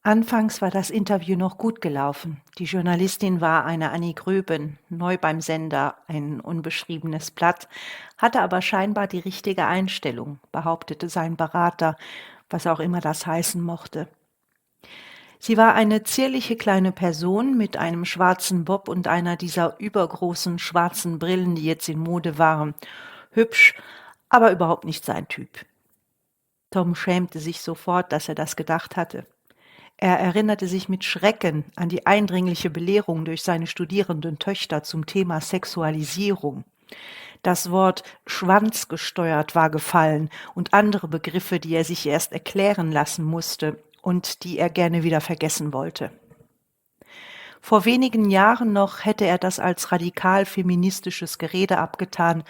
Anfangs war das Interview noch gut gelaufen. Die Journalistin war eine Annie Gröben, neu beim Sender, ein unbeschriebenes Blatt, hatte aber scheinbar die richtige Einstellung, behauptete sein Berater, was auch immer das heißen mochte. Sie war eine zierliche kleine Person mit einem schwarzen Bob und einer dieser übergroßen schwarzen Brillen, die jetzt in Mode waren. Hübsch, aber überhaupt nicht sein Typ. Tom schämte sich sofort, dass er das gedacht hatte. Er erinnerte sich mit Schrecken an die eindringliche Belehrung durch seine studierenden Töchter zum Thema Sexualisierung. Das Wort schwanzgesteuert war gefallen und andere Begriffe, die er sich erst erklären lassen musste und die er gerne wieder vergessen wollte. Vor wenigen Jahren noch hätte er das als radikal feministisches Gerede abgetan,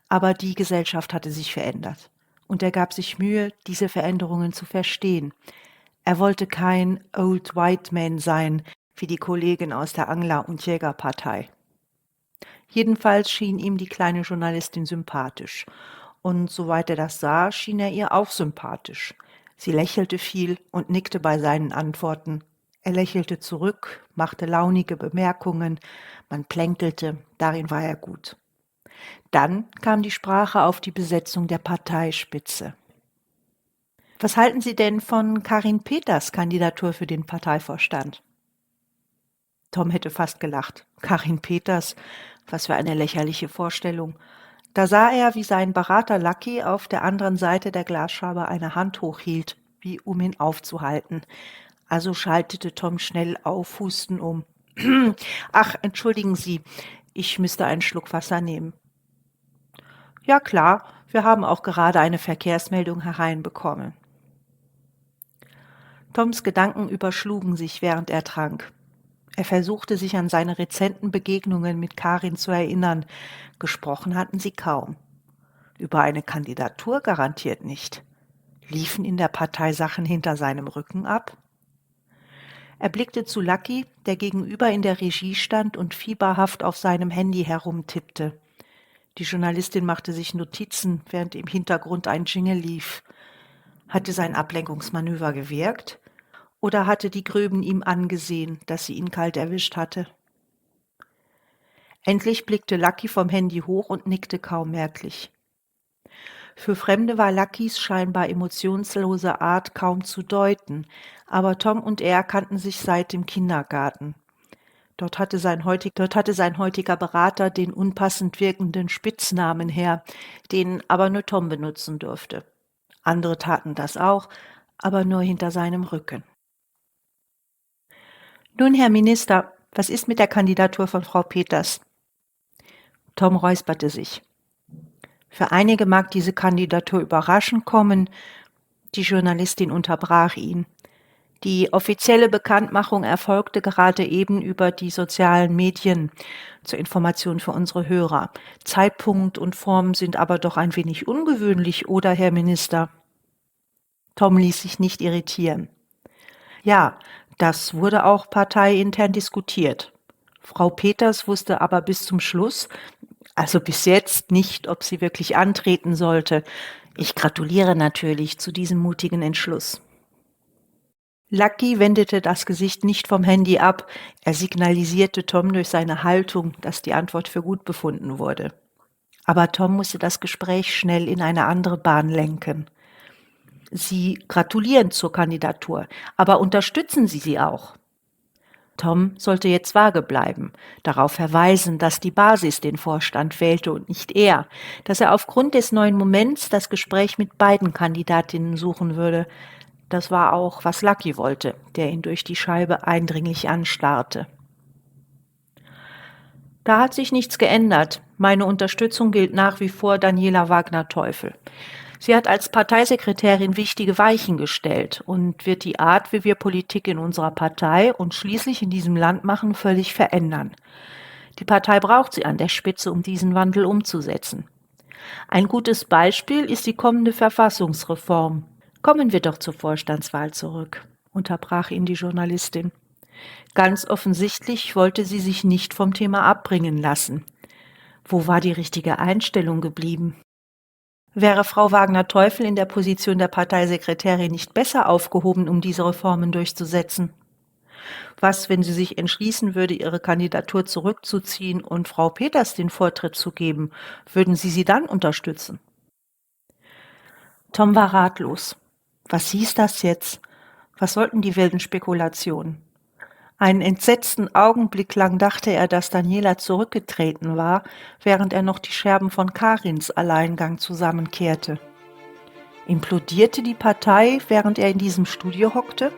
aber die Gesellschaft hatte sich verändert. Und er gab sich Mühe, diese Veränderungen zu verstehen. Er wollte kein Old White Man sein, wie die Kollegin aus der Angler- und Jägerpartei. Jedenfalls schien ihm die kleine Journalistin sympathisch. Und soweit er das sah, schien er ihr auch sympathisch. Sie lächelte viel und nickte bei seinen Antworten. Er lächelte zurück, machte launige Bemerkungen, man plänkelte, darin war er gut. Dann kam die Sprache auf die Besetzung der Parteispitze. Was halten Sie denn von Karin Peters Kandidatur für den Parteivorstand? Tom hätte fast gelacht. Karin Peters, was für eine lächerliche Vorstellung. Da sah er, wie sein Berater Lucky auf der anderen Seite der Glasscheibe eine Hand hochhielt, wie um ihn aufzuhalten. Also schaltete Tom schnell aufhustend um. Ach, entschuldigen Sie, ich müsste einen Schluck Wasser nehmen. Ja klar, wir haben auch gerade eine Verkehrsmeldung hereinbekommen. Toms Gedanken überschlugen sich, während er trank. Er versuchte sich an seine rezenten Begegnungen mit Karin zu erinnern. Gesprochen hatten sie kaum. Über eine Kandidatur garantiert nicht. Liefen in der Partei Sachen hinter seinem Rücken ab? Er blickte zu Lucky, der gegenüber in der Regie stand und fieberhaft auf seinem Handy herumtippte. Die Journalistin machte sich Notizen, während im Hintergrund ein Jingle lief. Hatte sein Ablenkungsmanöver gewirkt? Oder hatte die Gröben ihm angesehen, dass sie ihn kalt erwischt hatte? Endlich blickte Lucky vom Handy hoch und nickte kaum merklich. Für Fremde war Luckys scheinbar emotionslose Art kaum zu deuten, aber Tom und er kannten sich seit dem Kindergarten. Dort hatte sein heutiger Berater den unpassend wirkenden Spitznamen her, den aber nur Tom benutzen durfte. Andere taten das auch, aber nur hinter seinem Rücken. Nun, Herr Minister, was ist mit der Kandidatur von Frau Peters? Tom räusperte sich. Für einige mag diese Kandidatur überraschend kommen. Die Journalistin unterbrach ihn. Die offizielle Bekanntmachung erfolgte gerade eben über die sozialen Medien zur Information für unsere Hörer. Zeitpunkt und Form sind aber doch ein wenig ungewöhnlich, oder, Herr Minister? Tom ließ sich nicht irritieren. Ja, das wurde auch parteiintern diskutiert. Frau Peters wusste aber bis zum Schluss, also bis jetzt, nicht, ob sie wirklich antreten sollte. Ich gratuliere natürlich zu diesem mutigen Entschluss. Lucky wendete das Gesicht nicht vom Handy ab. Er signalisierte Tom durch seine Haltung, dass die Antwort für gut befunden wurde. Aber Tom musste das Gespräch schnell in eine andere Bahn lenken. Sie gratulieren zur Kandidatur, aber unterstützen Sie sie auch? Tom sollte jetzt vage bleiben, darauf verweisen, dass die Basis den Vorstand wählte und nicht er, dass er aufgrund des neuen Moments das Gespräch mit beiden Kandidatinnen suchen würde. Das war auch, was Lucky wollte, der ihn durch die Scheibe eindringlich anstarrte. Da hat sich nichts geändert. Meine Unterstützung gilt nach wie vor Daniela Wagner-Teufel. Sie hat als Parteisekretärin wichtige Weichen gestellt und wird die Art, wie wir Politik in unserer Partei und schließlich in diesem Land machen, völlig verändern. Die Partei braucht sie an der Spitze, um diesen Wandel umzusetzen. Ein gutes Beispiel ist die kommende Verfassungsreform. Kommen wir doch zur Vorstandswahl zurück, unterbrach ihn die Journalistin. Ganz offensichtlich wollte sie sich nicht vom Thema abbringen lassen. Wo war die richtige Einstellung geblieben? Wäre Frau Wagner-Teufel in der Position der Parteisekretärin nicht besser aufgehoben, um diese Reformen durchzusetzen? Was, wenn sie sich entschließen würde, ihre Kandidatur zurückzuziehen und Frau Peters den Vortritt zu geben? Würden Sie sie dann unterstützen? Tom war ratlos. Was hieß das jetzt? Was sollten die wilden Spekulationen? Einen entsetzten Augenblick lang dachte er, dass Daniela zurückgetreten war, während er noch die Scherben von Karins Alleingang zusammenkehrte. Implodierte die Partei, während er in diesem Studio hockte?